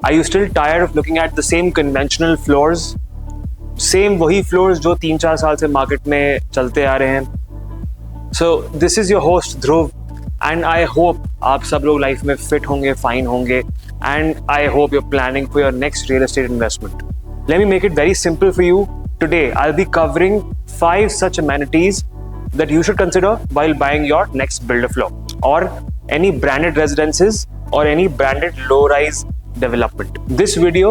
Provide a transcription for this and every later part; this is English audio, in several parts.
Are you still tired of looking at the same conventional floors? Same वही floors जो 3-4 साल से market में चलते आ रहे हैं. So this is your host Dhruv and I hope आप सब लोग लाइफ में फिट होंगे, फाइन होंगे, and I hope you're planning for your next real estate investment. Let me make it very simple for you. Today I will be covering 5 such amenities that you should consider while buying your next builder floor or any branded residences or any branded low-rise development. This video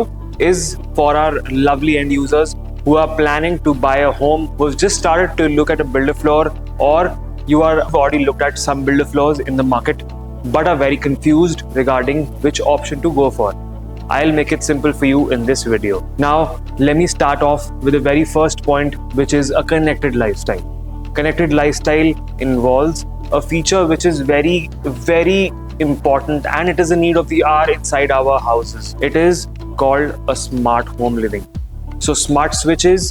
is for our lovely end users who are planning to buy a home, who've just started to look at a builder floor, or you are already looked at some builder floors in the market but are very confused regarding which option to go for. I'll make it simple for you in this video. Now, let me start off with the very first point, which is a connected lifestyle. Connected lifestyle involves a feature which is very, very important, and it is a need of the hour inside our houses. It is called a smart home living. So smart switches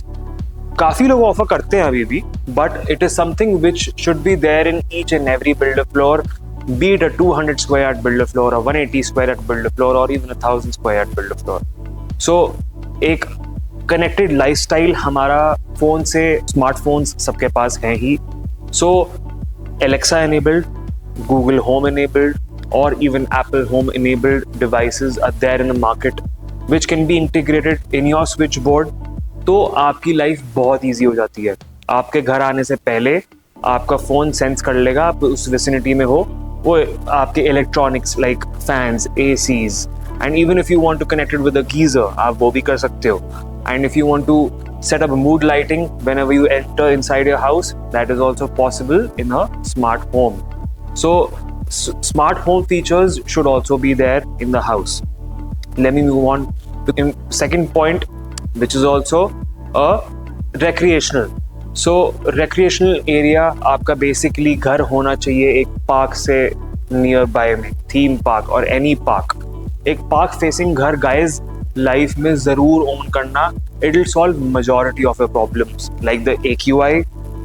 काफी लोग offer करते हैं अभी भी, but it is something which should be there in each and every builder floor, be it a 200 square yard builder floor, a 180 square yard builder floor, or even a 1000 square yard builder floor. So एक connected lifestyle हमारा phone से, smartphones सबके पास हैं ही. So Alexa enabled, Google Home enabled, or even Apple Home enabled devices are there in the market which can be integrated in your switchboard. तो आपकी life बहुत easy हो जाती है. आपके घर आने से पहले आपका फोन सेंस कर लेगा आप उस विसिनिटी में हो. वो आपके electronics like fans, ACs, and even if you want to connect it with a geyser, आप वो भी कर सकते हो. And if you want to set up a mood lighting whenever you enter inside your house, that is also possible in a smart home. So smart home features should also be there in the house. Let me move on to the second point, which is also a recreational. So recreational area आपका basically घर होना चाहिए एक park से nearby में, theme park और any park. एक park facing घर गाइज लाइफ में जरूर ओन करना. It will solve majority of your problems like the AQI.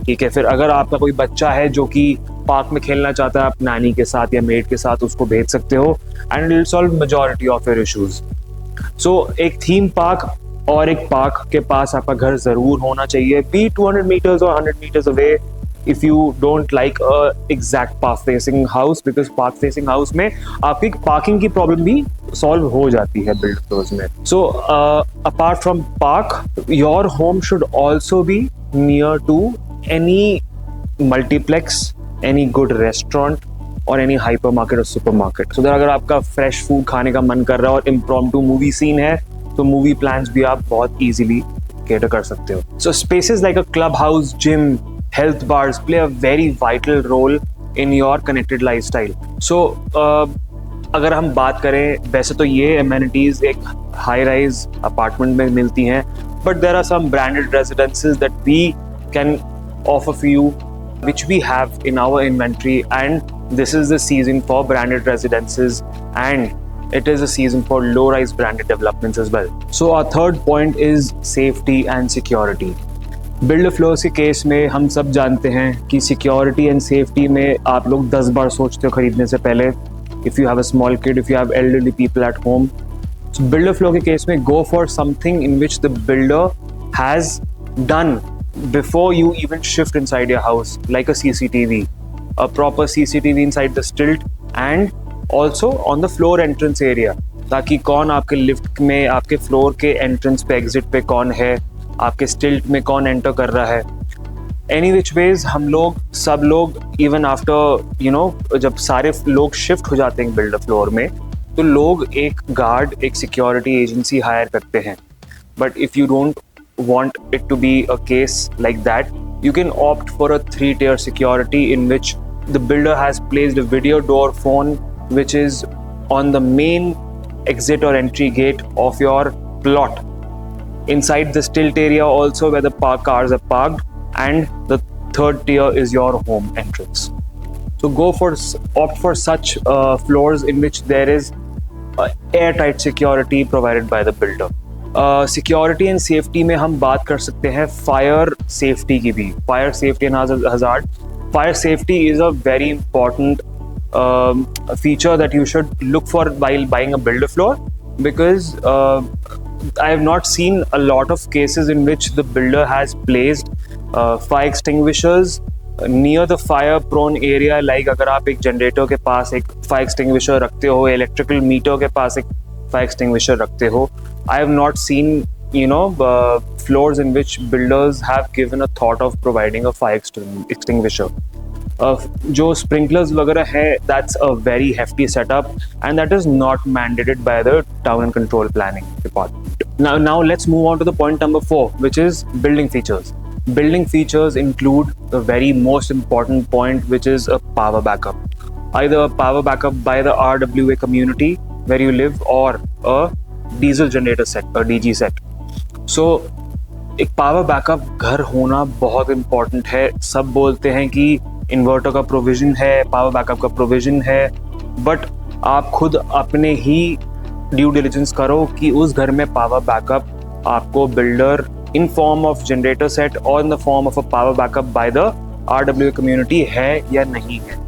ठीक है, फिर अगर आपका कोई बच्चा है जो कि पार्क में खेलना चाहता है, आप नानी के साथ या मेड के साथ उसको भेज सकते हो, and it will solve majority of your issues. So एक थीम पार्क और एक पार्क के पास आपका घर जरूर होना चाहिए, B 200 meters or 100 meters away if you don't like a exact park facing house, because park facing house में आपकी पार्किंग की प्रॉब्लम भी सॉल्व हो जाती है बिल्ड फ्लोर्स में. So apart from park, your home should also be near to any multiplex, any good restaurant और any hyper market और सुपर मार्केट. सो अगर आपका फ्रेश फूड खाने का मन कर रहा है और इम्प्रॉम्प्टू मूवी सीन है, तो मूवी प्लान्स भी आप बहुत इजीली कैटर कर सकते हो. So spaces like a clubhouse, gym, health bars play a very vital role in your connected lifestyle. So अगर हम बात करें, वैसे तो ये amenities एक high rise apartment में मिलती हैं, but there are some branded residences that we can offer for you, which we have in our inventory, and this is the season for branded residences, and it is a season for low rise branded developments as well. So our third point is safety and security. Builder floors के case में हम सब जानते हैं कि security and safety में आप लोग 10 बार सोचते हो खरीदने से पहले. If you have a small kid, if you have elderly people at home. So builder floor के केस में go for something in which the builder has done before you even shift inside your house, like a CCTV, a proper CCTV inside the stilt and also on the floor entrance area, ताकि कौन आपके lift में, आपके floor के entrance पे, exit पे कौन है, आपके स्टिल्ट में कौन एंटर कर रहा है. एनी विच वेज हम लोग, सब लोग, इवन आफ्टर यू नो, जब सारे लोग शिफ्ट हो जाते हैं बिल्डर फ्लोर में, तो लोग एक गार्ड, एक सिक्योरिटी एजेंसी हायर करते हैं. But if you don't want it to be a case like that, you can opt for a 3-tier security in which the builder has placed a video door phone which is on the main exit or entry gate of your plot, inside the stilt area also where the cars are parked, and the third tier is your home entrance. So opt for such floors in which there is airtight security provided by the builder. Security and safety में हम बात कर सकते हैं fire safety की भी. Fire safety and hazard. Fire safety is a very important feature that you should look for while buying a builder floor, because I have not seen a lot of cases in which the builder has placed fire extinguishers near the fire prone area. Like अगर आप एक generator के पास एक fire extinguisher रखते हो, electrical metre के पास एक fire extinguisher रखते हो, I have not seen floors in which builders have given a thought of providing a fire extinguisher. जो sprinklers वगैरह है, that's a very hefty setup and that is not mandated by the town and control planning department. Now let's move on to the point number 4, which is building features. Building features include the very most important point, which is a power backup. Either a power backup by the RWA community where you live or a diesel generator set, a DG set. So एक power backup घर होना बहुत important है. सब बोलते हैं कि inverter का प्रोविजन है, पावर बैकअप का प्रोविजन है, बट आप खुद अपने ही ड्यू डिलिजेंस करो कि उस घर में पावर बैकअप आपको builder in form of generator set और in the form of a power backup by the RWA community है या नहीं है.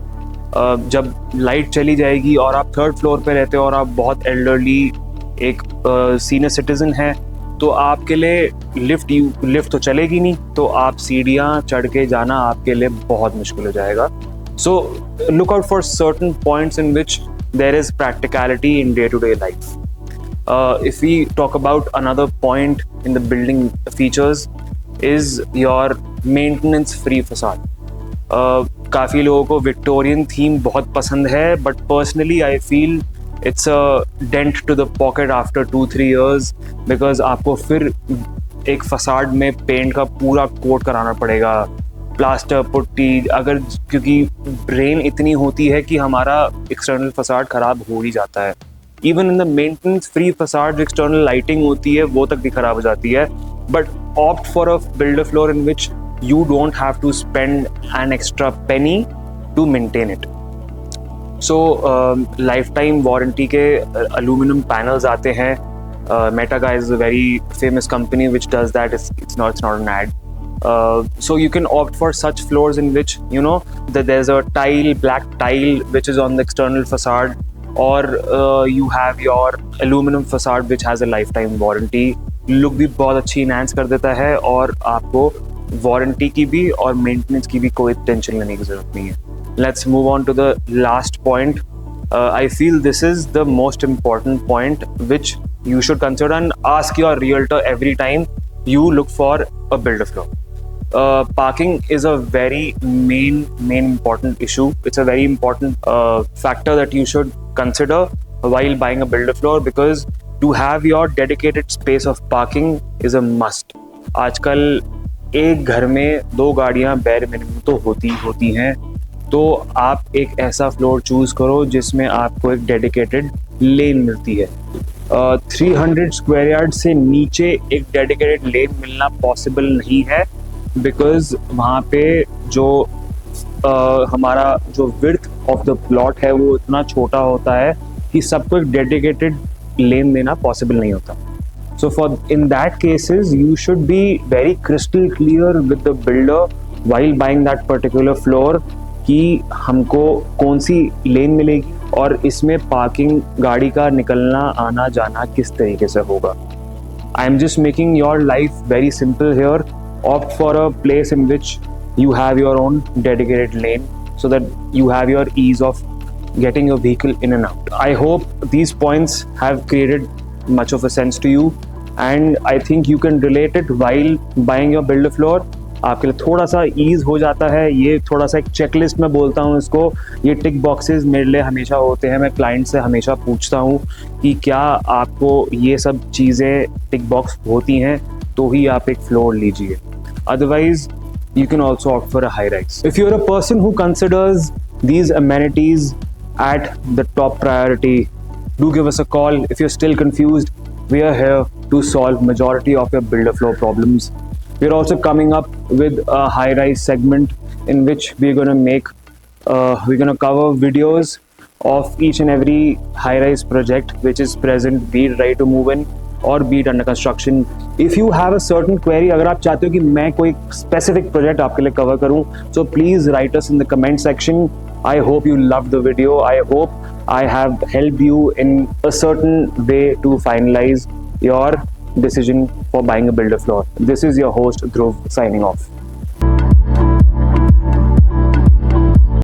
जब लाइट चली जाएगी और आप 3rd फ्लोर पे रहते हो और आप बहुत एल्डरली एक सीनियर सिटीजन है, तो आपके लिए लिफ्ट तो चलेगी नहीं, तो आप सीढ़ियाँ चढ़ के जाना आपके लिए बहुत मुश्किल हो जाएगा. So look out for certain points in which there is practicality in day to day life. If we talk about another point in the building features is your maintenance free facade. काफ़ी लोगों को Victorian theme बहुत पसंद है, but personally I feel it's a dent to the pocket after 2-3 years because आपको फिर एक facade में पेंट का पूरा कोट कराना पड़ेगा, प्लास्टर पुट्टी, अगर क्योंकि रेन इतनी होती है कि हमारा एक्सटर्नल फसाड खराब हो ही जाता है. Even in the maintenance free facade जो एक्सटर्नल लाइटिंग होती है वो तक भी खराब हो जाती है. But opt for a builder floor in which you don't have to spend an extra penny to maintain it. So life time warranty के अल्यूमिनियम पैनल्स आते हैं. Metaga is a very famous company which does that. It's not an ad. So you can opt for such floors in which that there's a black tile which is on the external facade, or you have your aluminum facade which has a lifetime warranty. Look भी बहुत अच्छी enhance कर देता है और आपको warranty की भी और मेंटेनेंस की भी कोई टेंशन लेने की जरूरत नहीं है. Let's move on to the last point. I feel this is the most important point which you should consider and ask your realtor every time you look for a builder floor. Parking is a very main important issue. It's a very important factor that you should consider while buying a builder floor, because to have your dedicated space of parking is a must. आजकल एक घर में 2 गाड़ियां bare minimum तो होती हैं. तो आप एक ऐसा फ्लोर चूज करो जिसमें आपको एक डेडिकेटेड लेन मिलती है. 300 स्क्वायर यार्ड से नीचे एक डेडिकेटेड लेन मिलना पॉसिबल नहीं है, बिकॉज वहाँ पे जो हमारा जो विड्थ ऑफ द प्लॉट है वो इतना छोटा होता है कि सबको एक डेडिकेटेड लेन देना पॉसिबल नहीं होता. So for in that cases you should be very crystal clear with the builder while buying that particular floor कि हमको कौन सी लेन मिलेगी और इसमें पार्किंग गाड़ी का निकलना आना जाना किस तरीके से होगा. I am just making your life very simple here. Opt for a place in which you have your own dedicated lane so that you have your ease of getting your vehicle in and out. I hope these points have created much of a sense to you, and I think you can relate it while buying your builder floor. आपके लिए थोड़ा सा ease हो जाता है. ये थोड़ा सा एक चेकलिस्ट में बोलता हूँ इसको. ये टिक बॉक्सेस मेरे लिए हमेशा होते हैं. मैं क्लाइंट से हमेशा पूछता हूँ कि क्या आपको ये सब चीज़ें टिक बॉक्स होती हैं तो ही आप एक फ्लोर लीजिए. Otherwise you can also opt for a high rise. If you're a person who considers these amenities at the top priority, do give us a call. If you're still confused, we are here to solve majority of your builder floor problems. We're also coming up with a high rise segment in which we're going to cover videos of each and every high rise project which is present, be it ready to move in or be it under construction. If you have a certain query, अगर आप चाहते हो कि मैं कोई specific project आपके लिए cover करूं, so please write us in the comment section. I hope you loved the video. I hope I have helped you in a certain way to finalize your decision for buying a builder floor. This is your host Dhruv signing off.